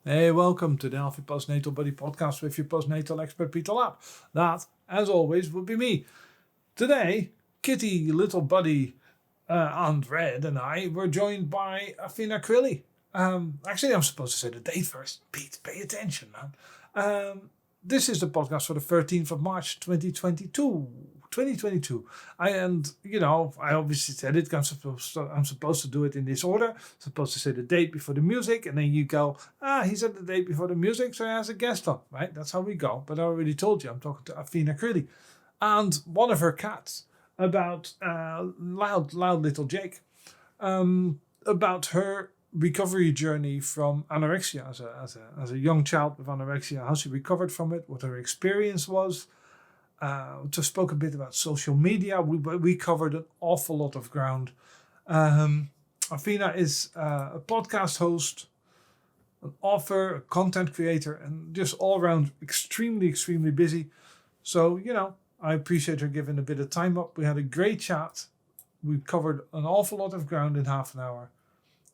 Hey, welcome to the Healthy Postnatal Buddy podcast with your postnatal expert Peter Lapp. That, as always, will be me. Today, Kitty, little buddy, Aunt Red and I were joined by Afina Crilly. Actually, I'm supposed to say the date first. Pete, pay attention, man. This is the podcast for the 13th of March, 2022. I obviously said it. I'm supposed to do it in this order. I'm supposed to say the date before the music, and then you go, he said the date before the music, so he has a guest on, right? That's how we go. But I already told you, I'm talking to Afina Crilly. And one of her cats about loud little Jake, about her recovery journey from anorexia as a young child with anorexia, how she recovered from it, what her experience was. Just spoke a bit about social media. We covered an awful lot of ground. Afina is a podcast host, an author, a content creator, and just all around extremely busy. So, I appreciate her giving a bit of time up. We had a great chat. We covered an awful lot of ground in half an hour.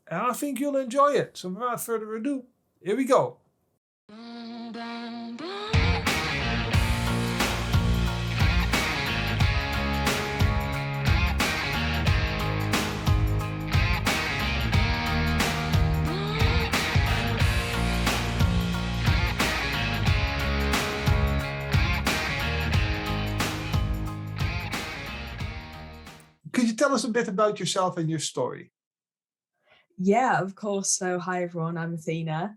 And I think you'll enjoy it. So without further ado, here we go. Could you tell us a bit about yourself and your story? Yeah, of course. So, hi everyone, I'm Athena.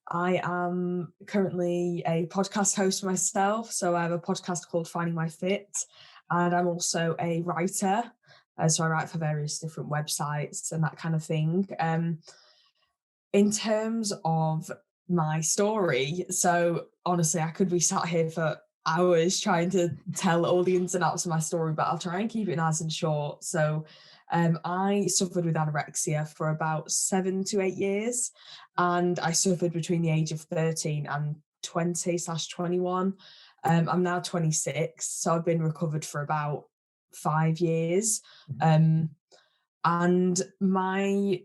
I am currently a podcast host myself. So, I have a podcast called Finding My Fit, and I'm also a writer. So, I write for various different websites and that kind of thing. In terms of my story, so honestly, I could be sat here for hours trying to tell all the ins and outs of my story, but I'll try and keep it nice and short. So, I suffered with anorexia for about 7 to 8 years, and I suffered between the age of 13 and 20/21. I'm now 26, so I've been recovered for about 5 years. And I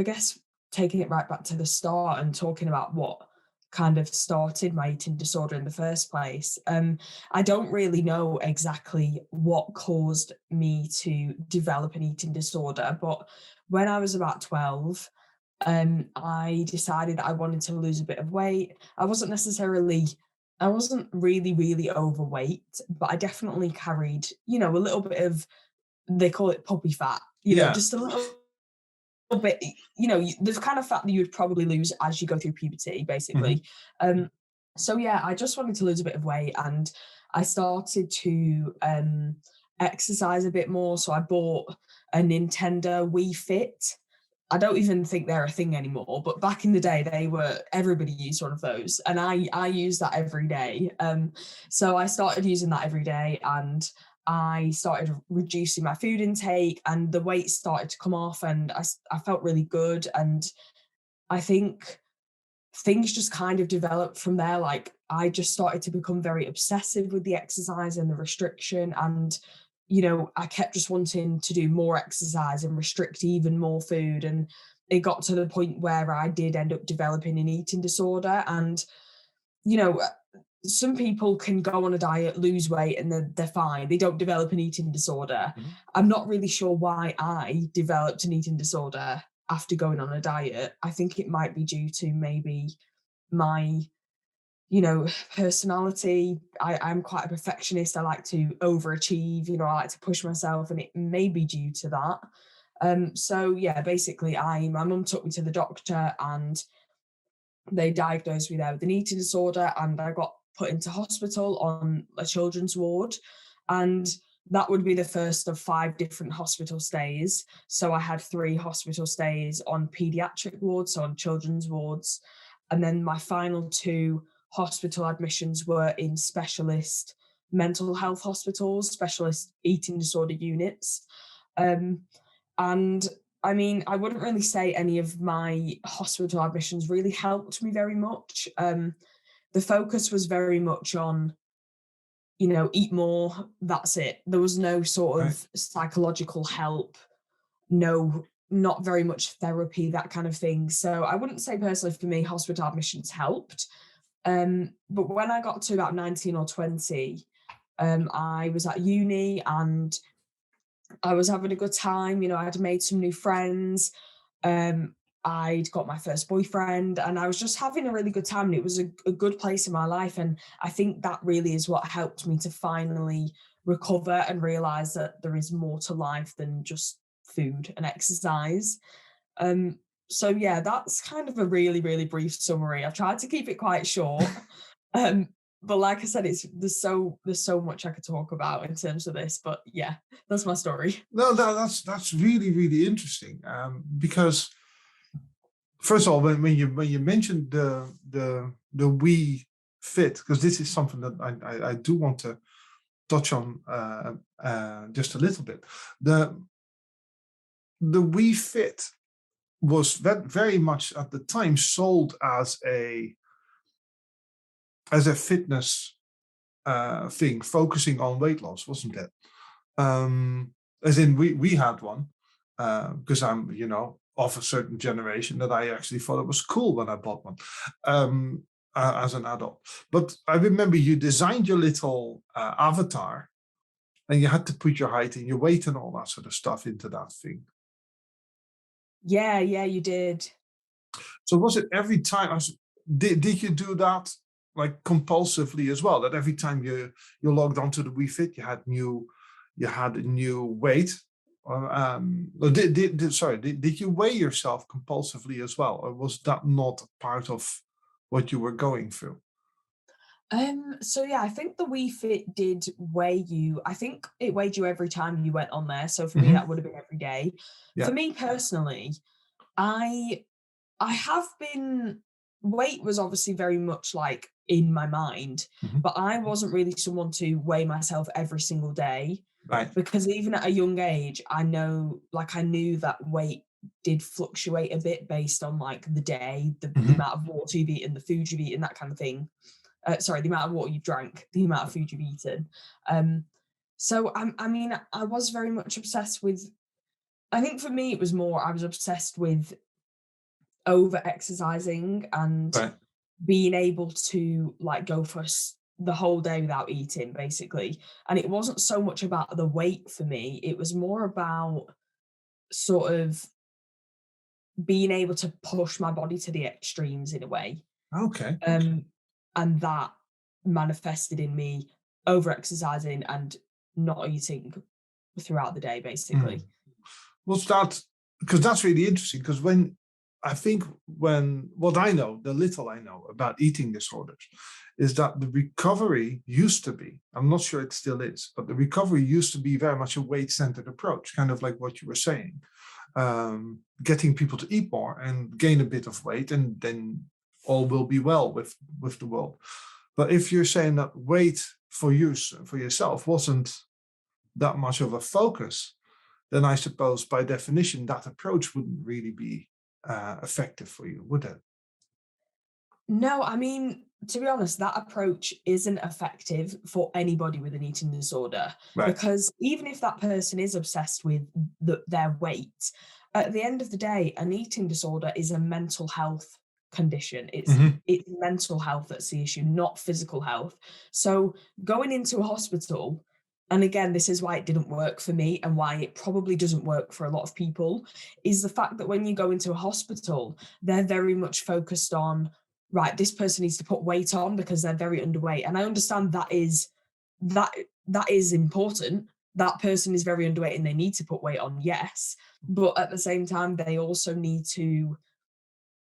guess taking it right back to the start and talking about what kind of started my eating disorder in the first place. I don't really know exactly what caused me to develop an eating disorder, but when I was about 12, I decided I wanted to lose a bit of weight. I wasn't really overweight, but I definitely carried, a little bit of, they call it puppy fat, Yeah. just a little bit, the kind of fat that you would probably lose as you go through puberty, basically. So yeah, I just wanted to lose a bit of weight, and I started to exercise a bit more. So I bought a Nintendo Wii Fit. I don't even think they're a thing anymore, but back in the day, everybody used one of those, and I use that every day. So I started using that every day, and I started reducing my food intake, and the weight started to come off, and I felt really good. And I think things just kind of developed from there. Like, I just started to become very obsessive with the exercise and the restriction. And, I kept just wanting to do more exercise and restrict even more food. And it got to the point where I did end up developing an eating disorder. And, you know, some people can go on a diet, lose weight, and they're fine. They don't develop an eating disorder. I'm not really sure why I developed an eating disorder after going on a diet. I think it might be due to maybe my, personality. I'm quite a perfectionist. I like to overachieve, I like to push myself, and it may be due to that. So yeah, basically my mum took me to the doctor, and they diagnosed me there with an eating disorder, and I got put into hospital on a children's ward. And that would be the first of 5 different hospital stays. So I had 3 hospital stays on pediatric wards, so on children's wards. And then my final 2 hospital admissions were in specialist mental health hospitals, specialist eating disorder units. And I mean, I wouldn't really say any of my hospital admissions really helped me very much. The focus was very much on, eat more, that's it. There was no sort of psychological help, no not very much therapy, that kind of thing. So I wouldn't say personally for me, hospital admissions helped. But when I got to about 19 or 20, I was at uni and I was having a good time. You know, I'd made some new friends. Um, I'd got my first boyfriend and I was just having a really good time. And it was a good place in my life. And I think that really is what helped me to finally recover and realize that there is more to life than just food and exercise. Um, so yeah, that's kind of a really, really brief summary. I've tried to keep it quite short. Um, but like I said, there's so much I could talk about in terms of this. But yeah, that's my story. No, that's really really interesting. Because first of all, when you mentioned the We Fit, because this is something that I do want to touch on just a little bit. The We Fit was very much at the time sold as a fitness thing, focusing on weight loss, wasn't it? As in, we had one because I'm, of a certain generation that I actually thought it was cool when I bought one as an adult. But I remember you designed your little avatar, and you had to put your height and your weight and all that sort of stuff into that thing. Yeah, yeah, you did. So was it every time? Did you do that like compulsively as well? That every time you logged onto the We Fit, you had a new weight. Or did you weigh yourself compulsively as well, or was that not part of what you were going through? So yeah, I think the Wii Fit did weigh you. I think it weighed you every time you went on there. So for me, Hmm. that would have been every day. For Yeah. me personally, I I have been weight was obviously very much like in my mind, Hmm. but I wasn't really someone to weigh myself every single day Right. because even at a young age, I knew that weight did fluctuate a bit based on like the day, the Hmm. amount of water you've eaten, the food you've eaten, that kind of thing. Sorry, the amount of water you've drank, the amount of food you've eaten. So I mean, I was very much obsessed with. I think for me, it was more. I was obsessed with over exercising and Right. being able to like go for the whole day without eating, basically. And it wasn't so much about the weight for me. It was more about sort of being able to push my body to the extremes in a way. Okay. Um, and that manifested in me over exercising and not eating throughout the day, Mm. basically. Was that because that's really interesting? Because when what I know, the little I know about eating disorders, is that the recovery used to be, I'm not sure it still is, but the recovery used to be very much a weight centered approach, kind of like what you were saying, getting people to eat more and gain a bit of weight, and then all will be well with the world. But if you're saying that weight for use for yourself wasn't that much of a focus, then I suppose by definition that approach wouldn't really be effective for you, would it? No, I mean, to be honest, that approach isn't effective for anybody with an eating disorder Right. because even if that person is obsessed with their weight, at the end of the day, an eating disorder is a mental health condition. Hmm. It's mental health that's the issue, not physical health. So going into a hospital, and again, this is why it didn't work for me and why it probably doesn't work for a lot of people, is the fact that when you go into a hospital, they're very much focused on right, this person needs to put weight on because they're very underweight. And I understand that that is important. That person is very underweight and they need to put weight on, yes. But at the same time, they also need to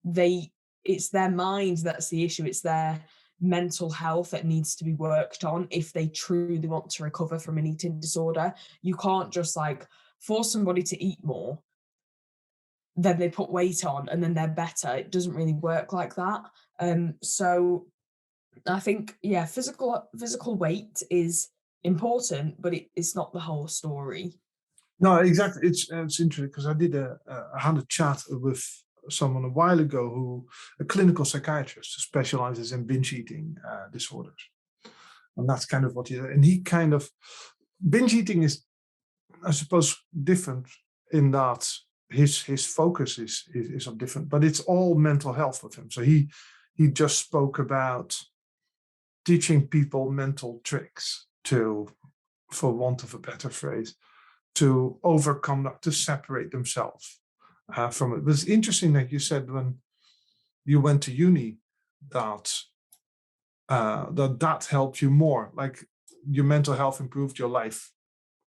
they it's their mind that's the issue. It's their mental health that needs to be worked on if they truly want to recover from an eating disorder. You can't just like force somebody to eat more, then they put weight on and then they're better. It doesn't really work like that. So I think, yeah, physical weight is important, but it's not the whole story. No, exactly. It's interesting because I had a chat with someone a while ago a clinical psychiatrist who specializes in binge eating disorders, and that's kind of what he kind of binge eating is, I suppose, different in that his focus is on different, but it's all mental health with him. So he just spoke about teaching people mental tricks to, for want of a better phrase, to overcome that, to separate themselves from it. But it's interesting that you said when you went to uni that that helped you more. Like your mental health improved your life.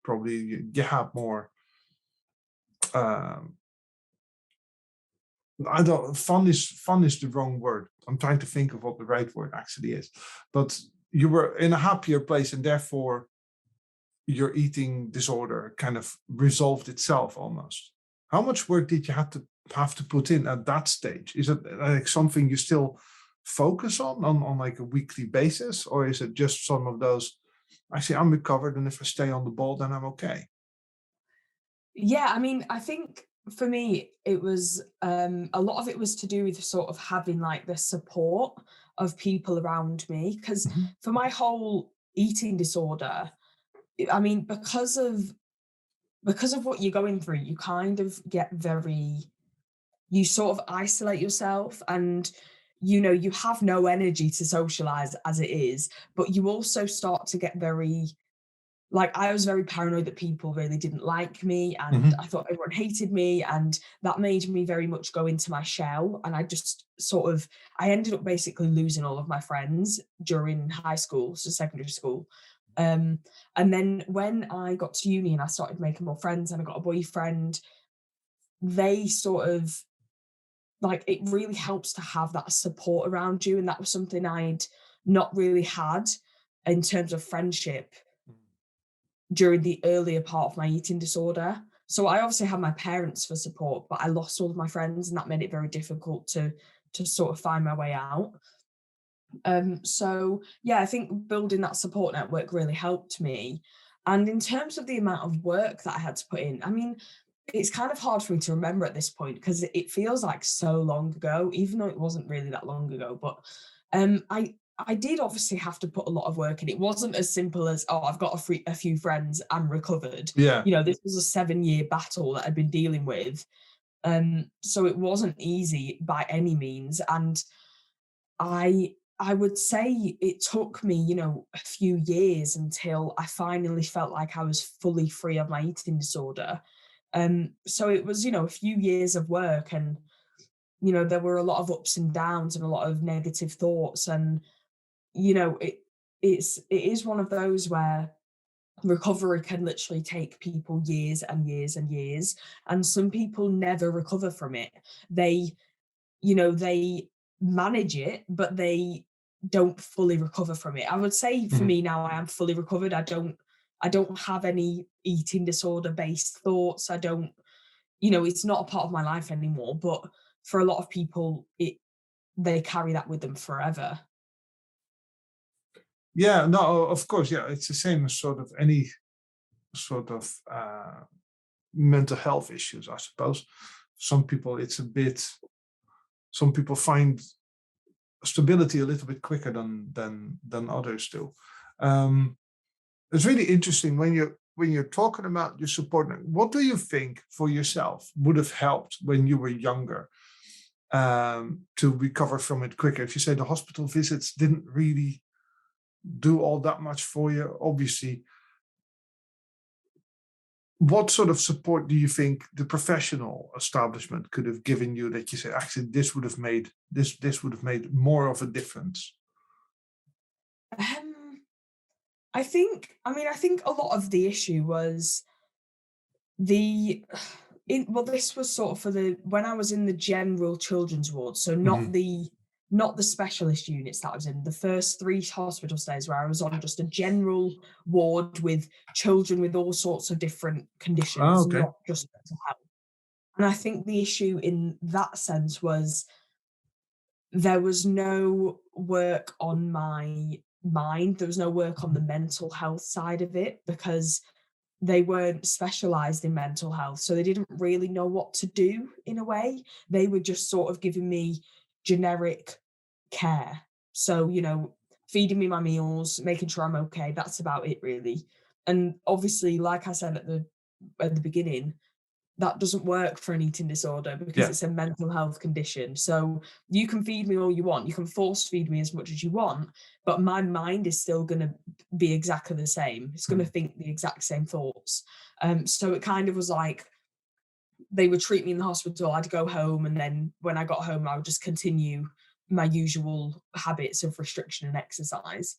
Probably you had more. I don't. Fun is the wrong word. I'm trying to think of what the right word actually is. But you were in a happier place, and therefore your eating disorder kind of resolved itself almost. How much work did you have to put in at that stage? Is it like something you still focus on like a weekly basis, or is it just some of those? Actually, I'm recovered, and if I stay on the ball, then I'm okay. Yeah, I mean, I think for me, it was a lot of it was to do with sort of having like the support of people around me. Because Mhm. for my whole eating disorder, I mean, because of what you're going through, you kind of get very, you sort of isolate yourself, and you have no energy to socialize as it is, but you also start to get very, like, I was very paranoid that people really didn't like me, and Mhm. I thought everyone hated me, and that made me very much go into my shell, and I just sort of, I ended up basically losing all of my friends during high school, so secondary school. Um, and then when I got to uni and I started making more friends and I got a boyfriend, they sort of, like, it really helps to have that support around you, and that was something I'd not really had in terms of friendship during the earlier part of my eating disorder. So I obviously had my parents for support, but I lost all of my friends, and that made it very difficult to sort of find my way out. So yeah, I think building that support network really helped me. And in terms of the amount of work that I had to put in, I mean, it's kind of hard for me to remember at this point because it feels like so long ago, even though it wasn't really that long ago. But I did obviously have to put a lot of work in. It wasn't as simple as, oh, I've got a few friends, I'm recovered. Yeah. This was a 7-year battle that I'd been dealing with. So it wasn't easy by any means. And I would say it took me, a few years until I finally felt like I was fully free of my eating disorder. So it was, a few years of work, and there were a lot of ups and downs and a lot of negative thoughts, and it is one of those where recovery can literally take people years and years and years, and some people never recover from it. They manage it, but they don't fully recover from it. I would say for Mhm. me now, I am fully recovered. I don't have any eating disorder based thoughts. I don't, it's not a part of my life anymore. But for a lot of people, they carry that with them forever. Yeah, no, of course, yeah, it's the same as sort of any sort of mental health issues, I suppose. Some people, it's a bit. Some people find stability a little bit quicker than others do. Um, it's really interesting when you're talking about your support. What do you think for yourself would have helped when you were younger to recover from it quicker? If you say the hospital visits didn't really do all that much for you, obviously, what sort of support do you think the professional establishment could have given you that you say actually this would have made more of a difference? Um, I think a lot of the issue was the well, this was sort of for the when I was in the general children's ward, so Mhm. not the specialist units that I was in. The first 3 hospital stays where I was on just a general ward with children with all sorts of different Ah, conditions, okay. not just mental health. And I think the issue in that sense was there was no work on my mind. There was no work on the mental health side of it because they weren't specialized in mental health. So they didn't really know what to do in a way. They were just sort of giving me generic care. So, feeding me my meals, making sure I'm okay. That's about it really. And obviously, like I said at the beginning, that doesn't work for an eating disorder because Yeah. it's a mental health condition. So you can feed me all you want, you can force feed me as much as you want, but my mind is still going to be exactly the same. It's going to Mhm. think the exact same thoughts. So it kind of was like they would treat me in the hospital, I'd go home, and then when I got home, I would just continue my usual habits of restriction and exercise.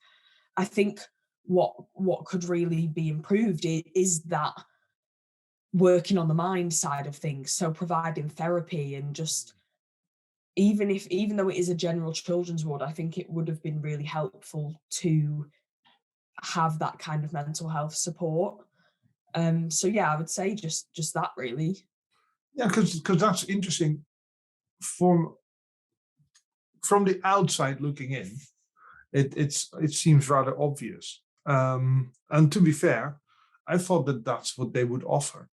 I think what could really be improved is that working on the mind side of things. So providing therapy and just even though it is a general children's ward, I think it would have been really helpful to have that kind of mental health support. So yeah, I would say just that really. Yeah, because that's interesting. From the outside looking in, it seems rather obvious. And to be fair, I thought that that's what they would offer.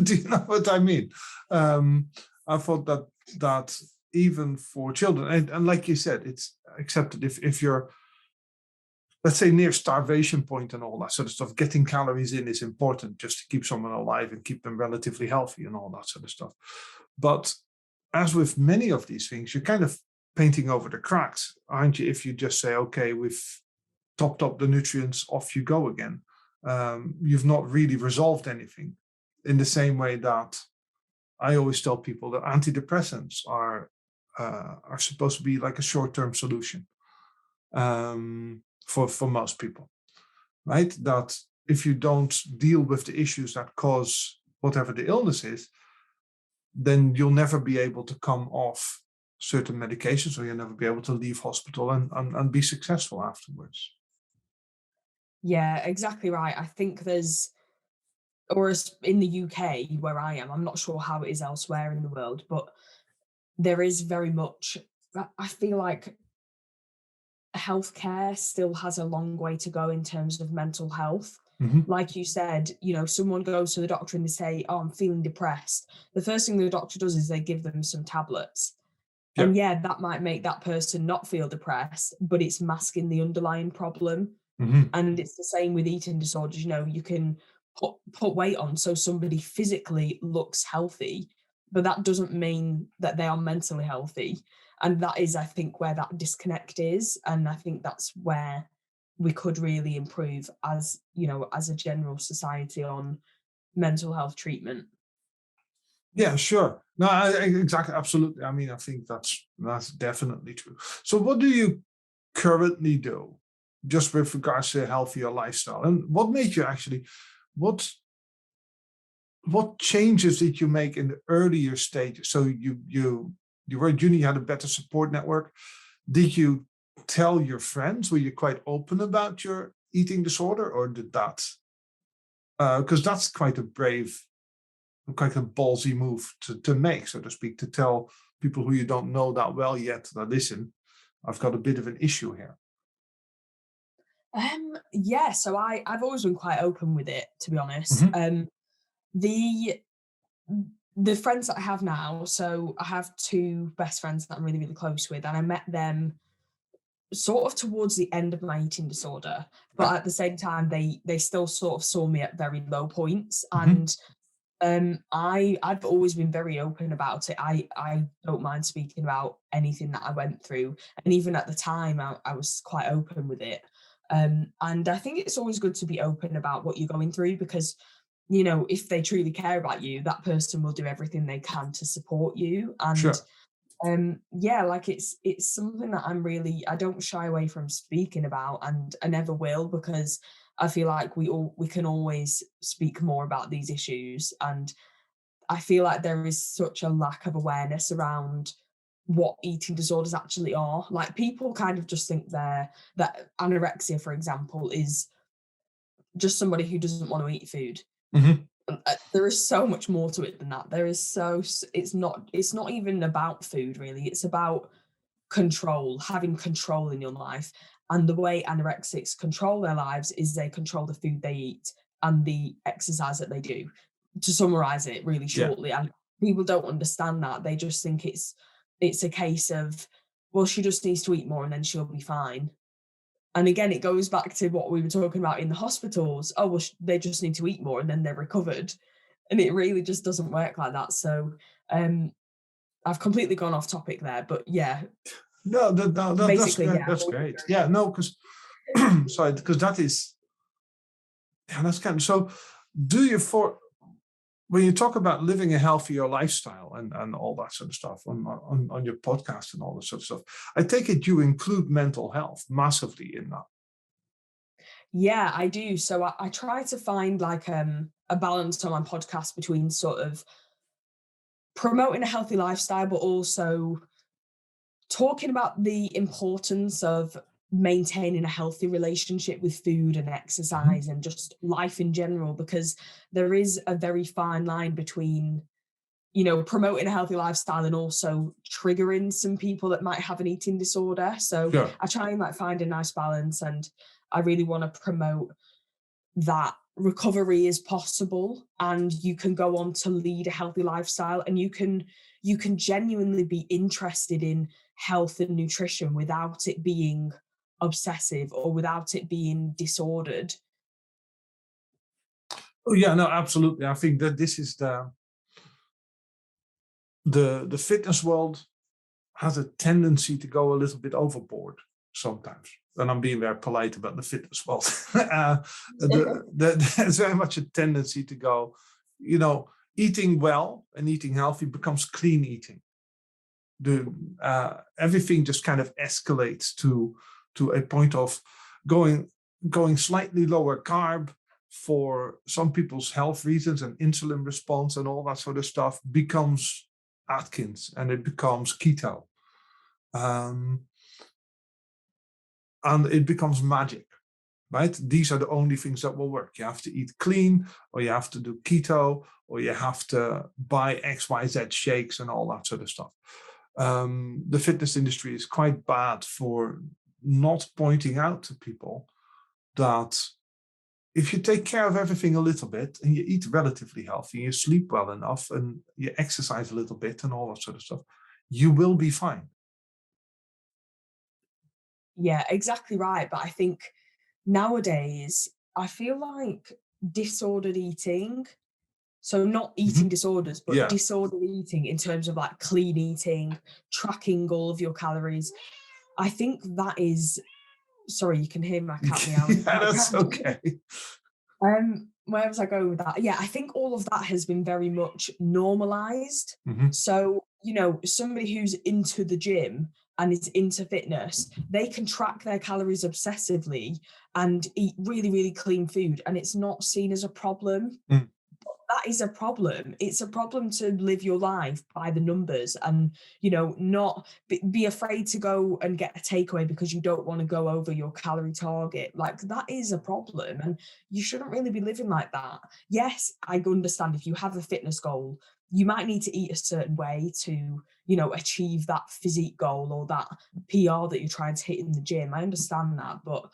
Do you know what I mean? I thought that even for children, and like you said, it's accepted if you're, let's say, near starvation point and all that sort of stuff. Getting calories in is important just to keep someone alive and keep them relatively healthy and all that sort of stuff. But as with many of these things, you're kind of painting over the cracks, aren't you? If you just say, okay, we've topped up the nutrients, off you go again. You've not really resolved anything. In the same way that I always tell people that antidepressants are supposed to be like a short-term solution for most people, right? That if you don't deal with the issues that cause whatever the illness is, then you'll never be able to come off certain medications, or you'll never be able to leave hospital and be successful afterwards. Yeah, exactly right. I think there's or as in the UK where I am, I'm not sure how it is elsewhere in the world, but there is very much I feel like healthcare still has a long way to go in terms of mental health. Mhm. Like you said, someone goes to the doctor and they say, "Oh, I'm feeling depressed." The first thing the doctor does is they give them some tablets. Yeah. And yeah, that might make that person not feel depressed, but it's masking the underlying problem. Mhm. And it's the same with eating disorders. You can put weight on so somebody physically looks healthy, but that doesn't mean that they are mentally healthy. And that is, I think, where that disconnect is. And I think that's where we could really improve as a general society on mental health treatment. Yeah, sure. No, exactly, absolutely. I mean, I think that's definitely true. So, what do you currently do, just with regards to a healthier lifestyle? And what made you actually, what what changes did you make in the earlier stages? So you were a junior, you had a better support network. Did you tell your friends? Were you quite open about your eating disorder, or did that? Because that's quite a ballsy move to make, so to speak, to tell people who you don't know that well yet that, listen, I've got a bit of an issue here. Yeah, so I've always been quite open with it, to be honest. Hmm. The the friends that I have now, so I have two best friends that I'm really, really close with, and I met them sort of towards the end of my eating disorder, but Yeah. at the same time, they still sort of saw me at very low points, Hmm. and I've always been very open about it. I don't mind speaking about anything that I went through, and even at the time, I was quite open with it. And I think it's always good to be open about what you're going through because if they truly care about you, that person will do everything they can to support you. And Sure. yeah, like it's something that I don't shy away from speaking about, and I never will because I feel like we can always speak more about these issues. And I feel like there is such a lack of awareness around what eating disorders actually are. Like people kind of just think that anorexia, for example, is just somebody who doesn't want to eat food. Hmm. There is so much more to it than that. It's not even about food really. It's about control, having control in your life. And the way anorexics control their lives is they control the food they eat and the exercise that they do. To summarize it really Yeah. shortly, and people don't understand that. They just think it's a case of, well, she just needs to eat more and then she'll be fine. And again, it goes back to what we were talking about in the hospitals. Oh, well, they just need to eat more and then they're recovered. and it really just doesn't work like that. So I've completely gone off topic there, but yeah, No, that's basically, great. yeah. That's great. Yeah, no, because sorry, because that is, yeah, that's kind of so. Do you for when you talk about living a healthier lifestyle and all that sort of stuff on your podcast and all that sort of stuff, I take it you include mental health massively in that. Yeah, I do. So I try to find like a balance on my podcast between sort of promoting a healthy lifestyle, but also talking about the importance of maintaining a healthy relationship with food and Mhm. exercise and just life in general, because there is a very fine line between, promoting a healthy lifestyle and also triggering some people that might have an eating disorder. So Sure. I try and like find a nice balance, and I really want to promote that recovery is possible and you can go on to lead a healthy lifestyle, and you can genuinely be interested in health and nutrition without it being obsessive or without it being disordered. Oh yeah, no, absolutely. I think that this is the fitness world has a tendency to go a little bit overboard sometimes. And I'm being very polite about the fitness world. There's very much a tendency to go, you know, eating well and eating healthy becomes clean eating. Everything just kind of escalates to a point of going slightly lower carb for some people's health reasons and insulin response and all that sort of stuff becomes Atkins and it becomes keto. Um, and it becomes magic, right? These are the only things that will work. You have to eat clean, or you have to do keto, or you have to buy XYZ shakes and all that sort of stuff. The fitness industry is quite bad for not pointing out to people that if you take care of everything a little bit and you eat relatively healthy, you sleep well enough and you exercise a little bit and all that sort of stuff, you will be fine. Yeah, exactly right. But I think nowadays I feel like disordered eating, so not eating Mhm. disorders, but Yeah. disordered eating in terms of like clean eating, tracking all of your calories. I think that is, sorry, you can hear my cat meow in the Yeah, that's background. okay. Where was I going with that? Yeah, I think all of that has been very much normalized. Mhm. So, somebody who's into the gym and is into fitness, they can track their calories obsessively and eat really, really clean food, and it's not seen as a problem. Mm. That is a problem. It's a problem to live your life by the numbers and, not be afraid to go and get a takeaway because you don't want to go over your calorie target. Like that is a problem. And you shouldn't really be living like that. Yes, I understand if you have a fitness goal, you might need to eat a certain way to, achieve that physique goal or that PR that you're trying to hit in the gym. I understand that. But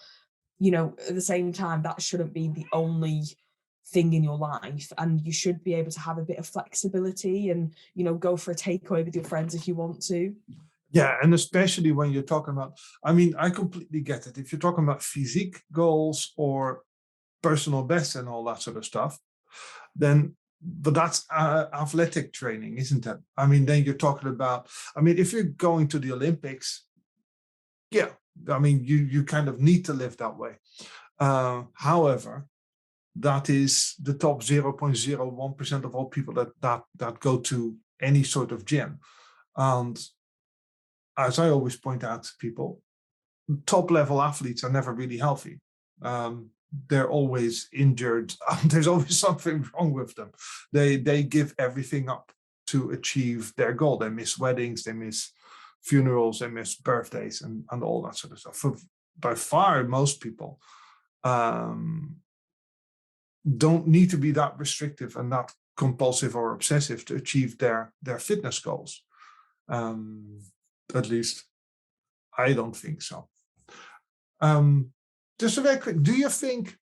at the same time, that shouldn't be the only thing in your life. And you should be able to have a bit of flexibility and, go for a takeaway with your friends if you want to. Yeah, and especially when you're talking about, I mean, I completely get it. If you're talking about physique goals or personal best and all that sort of stuff, then, but that's athletic training, isn't it? I mean, then you're talking about, I mean, if you're going to the Olympics, yeah, I mean, you kind of need to live that way. However, that is the top 0.01% of all people that go to any sort of gym. And as I always point out to people, top level athletes are never really healthy. They're always injured. There's always something wrong with them. They give everything up to achieve their goal. They miss weddings, they miss funerals, they miss birthdays, and all that sort of stuff. By far, most people um, don't need to be that restrictive and that compulsive or obsessive to achieve their fitness goals. Um, at least I don't think so. Just a very quick, do you think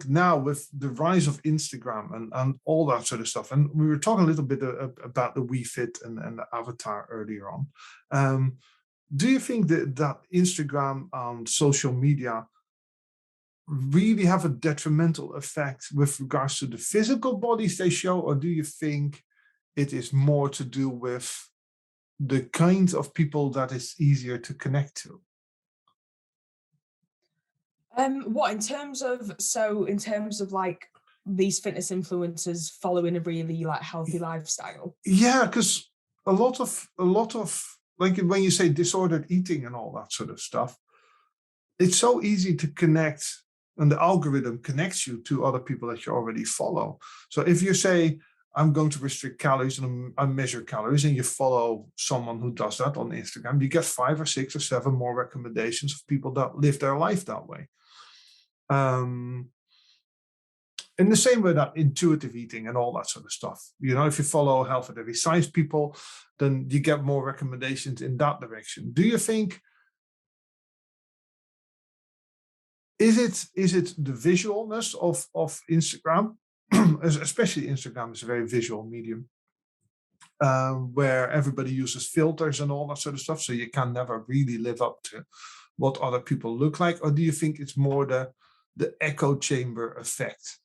now with the rise of Instagram and all that sort of stuff, and we were talking a little bit about the Wii Fit and the avatar earlier on, do you think that Instagram and social media really have a detrimental effect with regards to the physical bodies they show, or do you think it is more to do with the kinds of people that is easier to connect to? What in terms of like these fitness influencers following a really like healthy lifestyle? Yeah, because a lot of like when you say disordered eating and all that sort of stuff, it's so easy to connect, and the algorithm connects you to other people that you already follow. So if you say, I'm going to restrict calories and I measure calories, and you follow someone who does that on Instagram, you get 5 or 6 or 7 more recommendations of people that live their life that way. Um, in the same way that intuitive eating and all that sort of stuff, if you follow health at every size people, then you get more recommendations in that direction. Do you think, is it the visualness of Instagram? Especially Instagram is a very visual medium, where everybody uses filters and all that sort of stuff, so you can never really live up to what other people look like? Or do you think it's more the echo chamber effect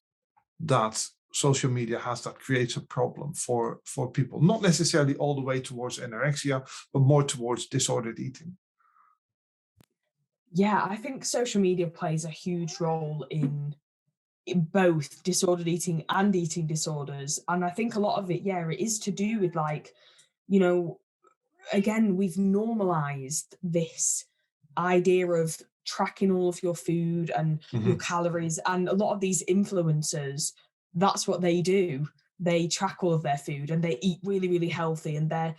that social media has that creates a problem for people, not necessarily all the way towards anorexia, but more towards disordered eating? Yeah, I think social media plays a huge role in both disordered eating and eating disorders. And I think a lot of it, yeah, it is to do with like, you know, again, we've normalized this idea of tracking all of your food and your Mhm. calories. And a lot of these influencers, that's what they do. They track all of their food and they eat really, really healthy. And they're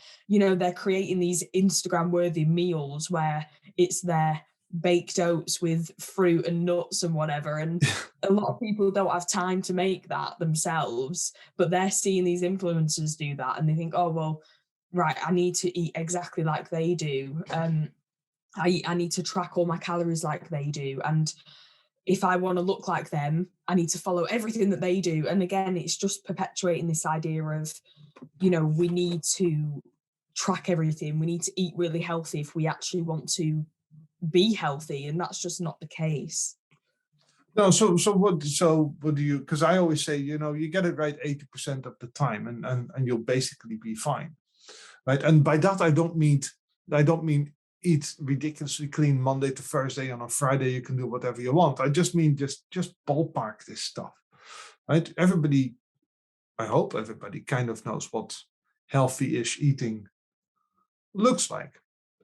creating these Instagram worthy meals where it's their baked oats with fruit and nuts and whatever. And a lot of people don't have time to make that themselves, but they're seeing these influencers do that and they think, oh, well, right, I need to eat exactly like they do. I need to track all my calories like they do. And if I want to look like them, I need to follow everything that they do. And again, it's just perpetuating this idea of, we need to track everything. We need to eat really healthy if we actually want to be healthy. And that's just not the case. No, so what do you? Because I always say, you get it right 80% of the time, and you'll basically be fine, right? And by that I don't mean eat ridiculously clean Monday to Thursday, and on Friday you can do whatever you want. I just mean just ballpark this stuff, right? I hope everybody kind of knows what healthy-ish eating looks like.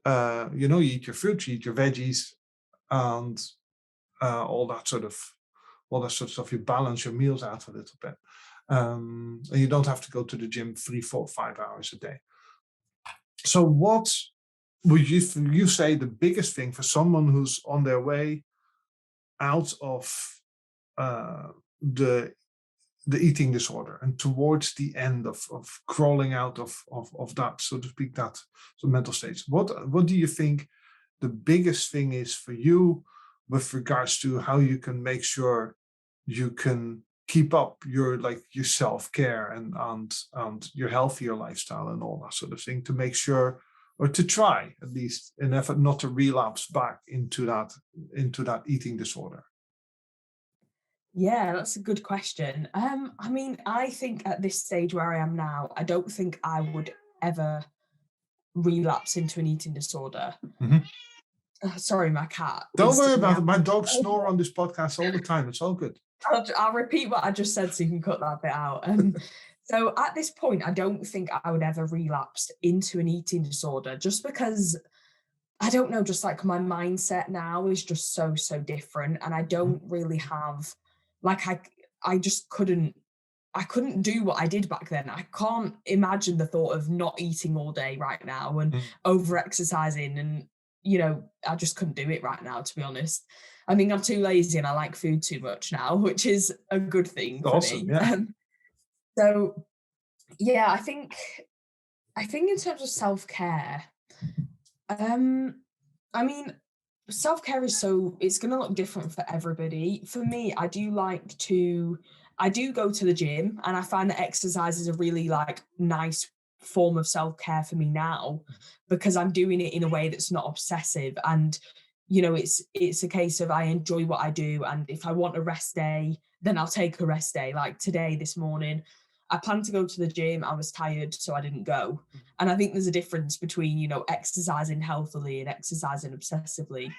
You eat your fruits, you eat your veggies, and all that sort of stuff. You balance your meals out a little bit, and you don't have to go to the gym 3, 4, 5 hours a day. So, what would you say the biggest thing for someone who's on their way out of uh, the eating disorder and towards the end of crawling out of that, so to speak, that mental states? What do you think the biggest thing is for you with regards to how you can make sure you can keep up your self-care and your healthier lifestyle and all that sort of thing, to make sure, or to try at least, in effort not to relapse back into that eating disorder? Yeah, that's a good question. I mean, I think at this stage where I am now, I don't think I would ever relapse into an eating disorder. Mhm. Sorry, my cat Don't is worry about it. meowing. My dogs snore on this podcast all the time. It's all good. I'll repeat what I just said so you can cut that bit out. So at this point, I don't think I would ever relapse into an eating disorder just because I don't know, just like my mindset now is just so, so different. And I Mhm. don't really have, like, I just I couldn't do what I did back then. I can't imagine the thought of not eating all day right now and Mhm. over exercising and I just couldn't do it right now, to be honest. I think I'm too lazy and I like food too much now, which is a good thing for Awesome. me. Yeah. So yeah, I think in terms of self-care, um, I mean, self-care is it's going to look different for everybody. For me, I do go to the gym and I find that exercise is a really like nice form of self-care for me now because I'm doing it in a way that's not obsessive. And it's a case of I enjoy what I do, and if I want a rest day, then I'll take a rest day. Like today, this morning, I planned to go to the gym. I was tired, so I didn't go. And I think there's a difference between, exercising healthily and exercising obsessively.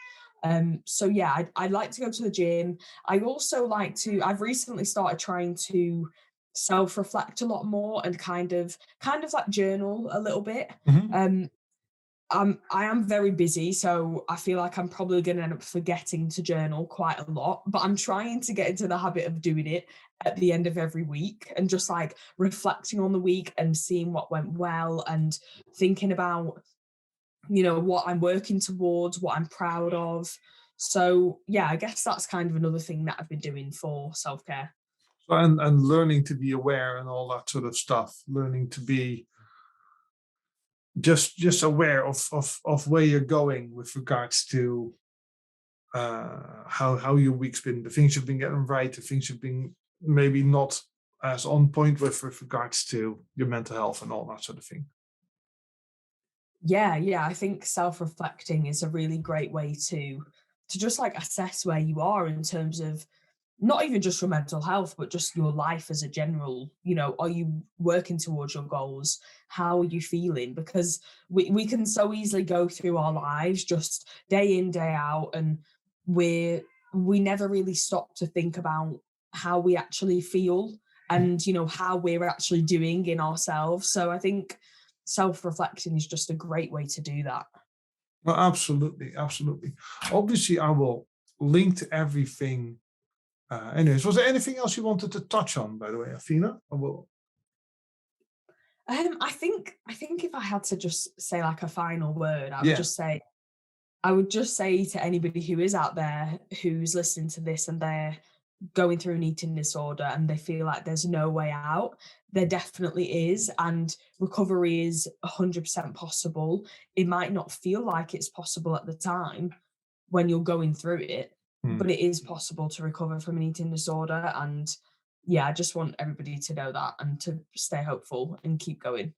So yeah, I'd like to go to the gym. I also I've recently started trying to self-reflect a lot more and kind of like journal a little bit. Mhm. I am very busy, so I feel like I'm probably going to end up forgetting to journal quite a lot, but I'm trying to get into the habit of doing it at the end of every week and just like reflecting on the week and seeing what went well and thinking about, what I'm working towards, what I'm proud of. So, yeah, I guess that's kind of another thing that I've been doing for self-care. So, and learning to be aware and all that sort of stuff, learning to be just aware of where you're going with regards to how your week's been, the things you've been getting right, the things you've been maybe not as on point with regards to your mental health and all that sort of thing. Yeah, yeah, I think self-reflecting is a really great way to just like assess where you are in terms of not even just your mental health, but just your life as a general, are you working towards your goals? How are you feeling? Because we can so easily go through our lives just day in, day out, and we never really stop to think about how we actually feel and how we're actually doing in ourselves. So I think self-reflecting is just a great way to do that. Well, absolutely, absolutely. Obviously, I will link to everything. Anyways, was there anything else you wanted to touch on, by the way, Athena? I will. I think if I had to just say like a final word, Yeah. I would just say to anybody who is out there who's listening to this and they're going through an eating disorder and they feel like there's no way out, there definitely is. And recovery is 100% possible. It might not feel like it's possible at the time when you're going through it, Hmm. but it is possible to recover from an eating disorder. And yeah, I just want everybody to know that and to stay hopeful and keep going.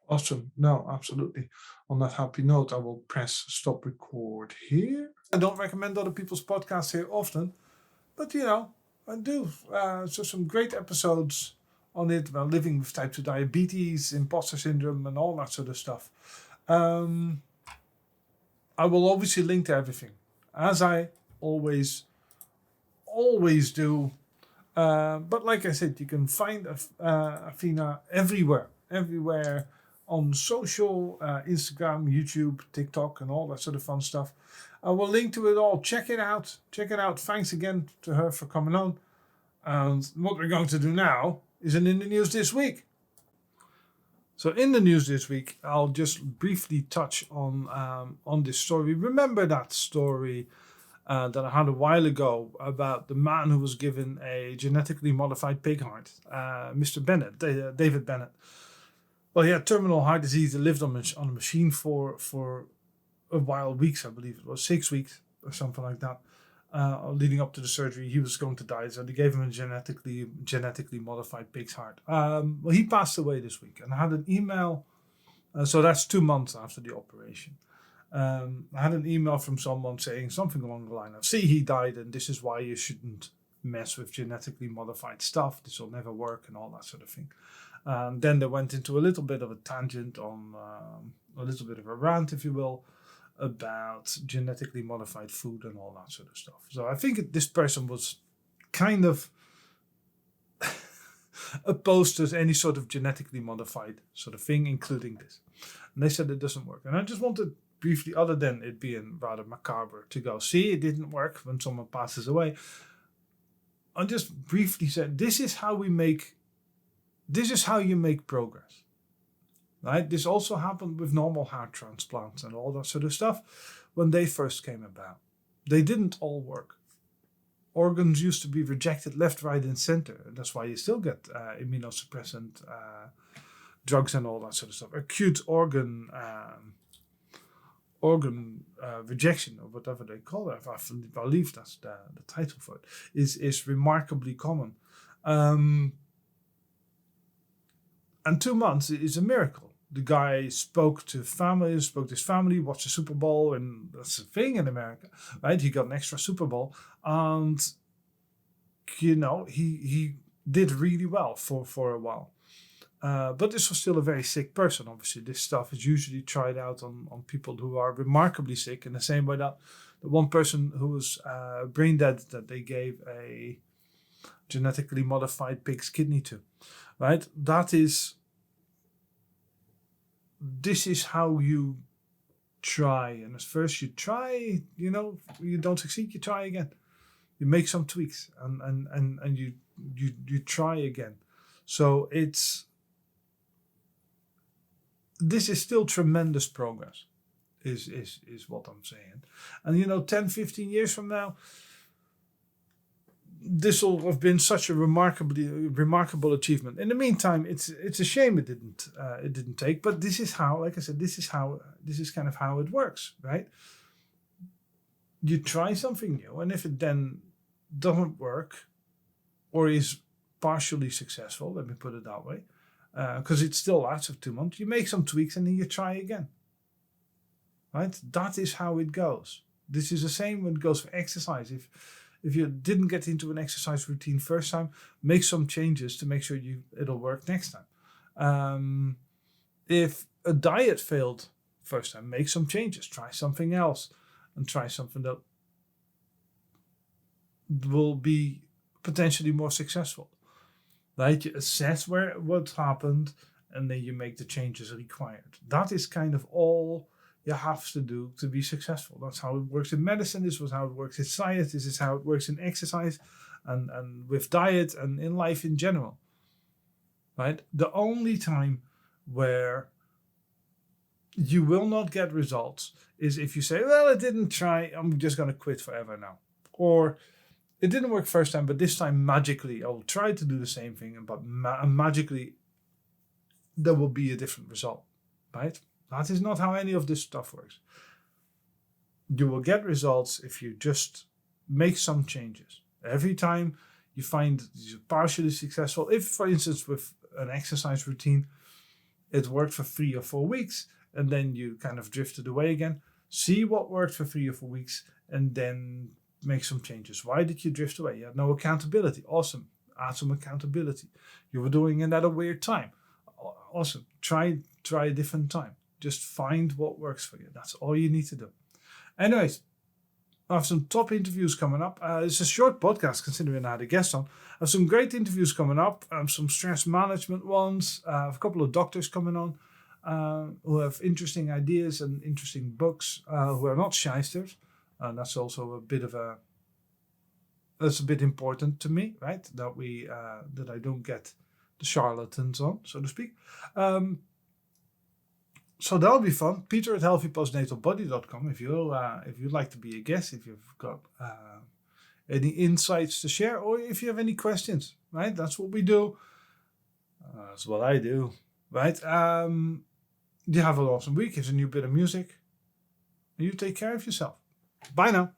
Awesome. No, absolutely. On that happy note, I will press stop record here. I don't recommend other people's podcasts here often, but I do. So some great episodes on it about living with type 2 diabetes, imposter syndrome, and all that sort of stuff. I will obviously link to everything, as I always do. But like I said, you can find Athena everywhere on social, Instagram, YouTube, TikTok, and all that sort of fun stuff. I will link to it all. Check it out. Check it out. Thanks again to her for coming on. And what we're going to do now is in the news this week. So in the news this week, I'll just briefly touch on this story. Remember that story that I had a while ago about the man who was given a genetically modified pig heart, Mr. Bennett, David Bennett. Well, he had terminal heart disease. He lived on a machine for a while, weeks, I believe it was 6 weeks or something like that. Leading up to the surgery, he was going to die, so they gave him a genetically modified pig's heart. Well, he passed away this week, and I had an email. So that's 2 months after the operation. I had an email from someone saying something along the line of, "See, he died, and this is why you shouldn't mess with genetically modified stuff. This will never work," and all that sort of thing. Then they went into a little bit of a tangent on a little bit of a rant, if you will, about genetically modified food and all that sort of stuff. So I think this person was kind of opposed to any sort of genetically modified sort of thing, including this. And they said it doesn't work. And I just wanted briefly, other than it being rather macabre, to go, see, it didn't work when someone passes away. I just briefly said, this is how you make progress. Right? This also happened with normal heart transplants and all that sort of stuff when they first came about. They didn't all work. Organs used to be rejected left, right, and center. And that's why you still get immunosuppressant drugs and all that sort of stuff. Acute organ rejection, or whatever they call it, I believe that's the title for it, is remarkably common. And 2 months is a miracle. the guy spoke to his family, watched the Super Bowl, and that's the thing in America, right? He got an extra Super Bowl, and he did really well for a while. But this was still a very sick person. Obviously, this stuff is usually tried out on people who are remarkably sick, in the same way that the one person who was brain dead, that they gave a genetically modified pig's kidney to, right? This is how you try. And at first you try, you don't succeed, you try again. You make some tweaks and you try again. So this is still tremendous progress, is what I'm saying. And 10, 15 years from now, this will have been such a remarkable achievement. In the meantime, it's a shame it didn't take. But this is how, like I said, this is kind of how it works, right? You try something new, and if it then doesn't work, or is partially successful, let me put it that way, because it still lasts for 2 months, you make some tweaks and then you try again. Right? That is how it goes. This is the same when it goes for exercise. If you didn't get into an exercise routine first time, make some changes to make sure it'll work next time. If a diet failed first time, make some changes. Try something else, and try something that will be potentially more successful. Right? You assess what happened, and then you make the changes required. That is kind of all you have to do to be successful. That's how it works in medicine. This was how it works in science. This is how it works in exercise and with diet and in life in general. Right? The only time where you will not get results is if you say, well, I didn't try, I'm just going to quit forever now. Or it didn't work first time, but this time magically I'll try to do the same thing, but magically there will be a different result. Right? That is not how any of this stuff works. You will get results if you just make some changes. Every time you find you're partially successful, if, for instance, with an exercise routine, it worked for 3 or 4 weeks, and then you kind of drifted away again, see what worked for 3 or 4 weeks, and then make some changes. Why did you drift away? You had no accountability. Awesome. Add some accountability. You were doing it at a weird time. Awesome. Try a different time. Just find what works for you. That's all you need to do. Anyways, I have some top interviews coming up. It's a short podcast considering I had a guest on. I have some great interviews coming up. Some stress management ones. I have a couple of doctors coming on who have interesting ideas and interesting books, who are not shysters. And that's also that's a bit important to me, right? That I don't get the charlatans on, so to speak. So that'll be fun. Peter at healthypostnatalbody.com if you'd like to be a guest, if you've got any insights to share, or if you have any questions, right? That's what we do. That's what I do, right? You have an awesome week. Here's a new bit of music. And you take care of yourself. Bye now.